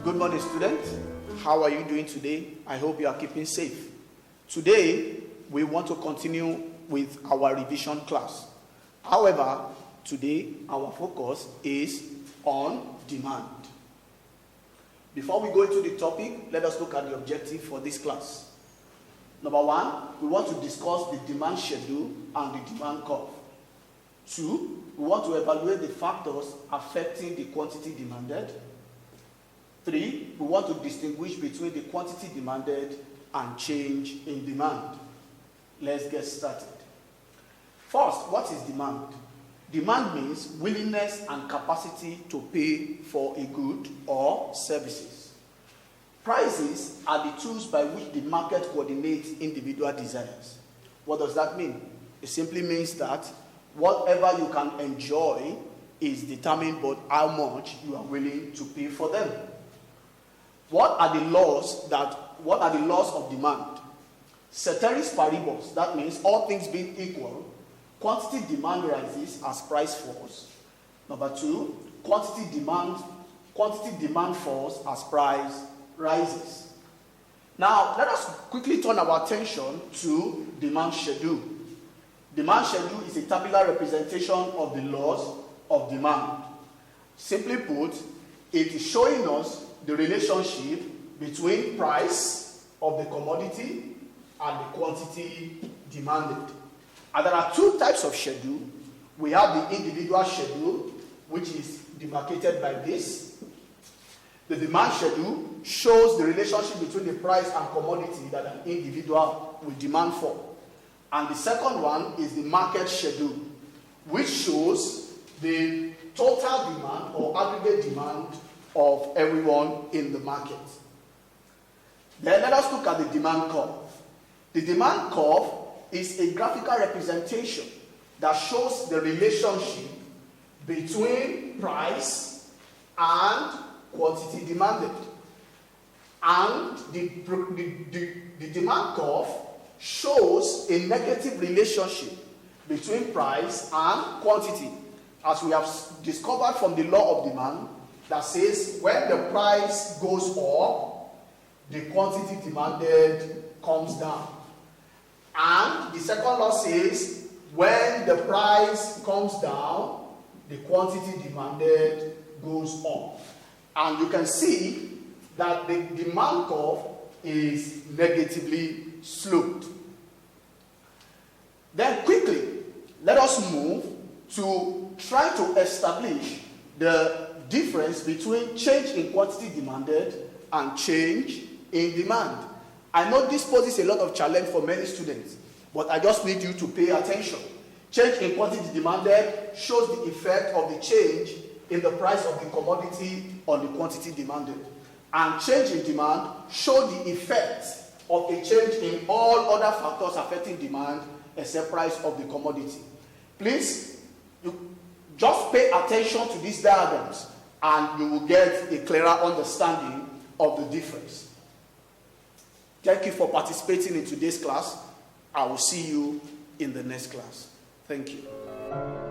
Good morning, students. How are you doing today? I hope you are keeping safe. Today, we want to continue with our revision class. However, today, our focus is on demand. Before we go into the topic, let us look at the objective for this class. Number one, we want to discuss the demand schedule and the demand curve. Two, we want to evaluate the factors affecting the quantity demanded. Three, we want to distinguish between the quantity demanded and change in demand. Let's get started. First, what is demand? Demand means willingness and capacity to pay for a good or services. Prices are the tools by which the market coordinates individual desires. What does that mean? It simply means that whatever you can enjoy is determined by how much you are willing to pay for them. What are the laws of demand? Ceteris paribus, that means all things being equal, quantity demand rises as price falls. Number two, quantity demand falls as price rises. Now, let us quickly turn our attention to demand schedule. Demand schedule is a tabular representation of the laws of demand. Simply put, it is showing us the relationship between price of the commodity and the quantity demanded. And there are two types of schedule. We have the individual schedule, which is demarcated by this. The demand schedule shows the relationship between the price and commodity that an individual will demand for. And the second one is the market schedule, which shows the total demand or aggregate demand of everyone in the market. Then let us look at the demand curve. The demand curve is a graphical representation that shows the relationship between price and quantity demanded. And the demand curve shows a negative relationship between price and quantity, as we have discovered from the law of demand that says when the price goes up, the quantity demanded comes down. And the second law says when the price comes down, the quantity demanded goes up. And you can see that the demand curve is negatively sloped. Then quickly, let us move to try to establish the difference between change in quantity demanded and change in demand. I know this poses a lot of challenge for many students, but I just need you to pay attention. Change in quantity demanded shows the effect of the change in the price of the commodity on the quantity demanded. And change in demand shows the effect of a change in all other factors affecting demand except price of the commodity. Please, you just pay attention to these diagrams and you will get a clearer understanding of the difference. Thank you for participating in today's class. I will see you in the next class. Thank you.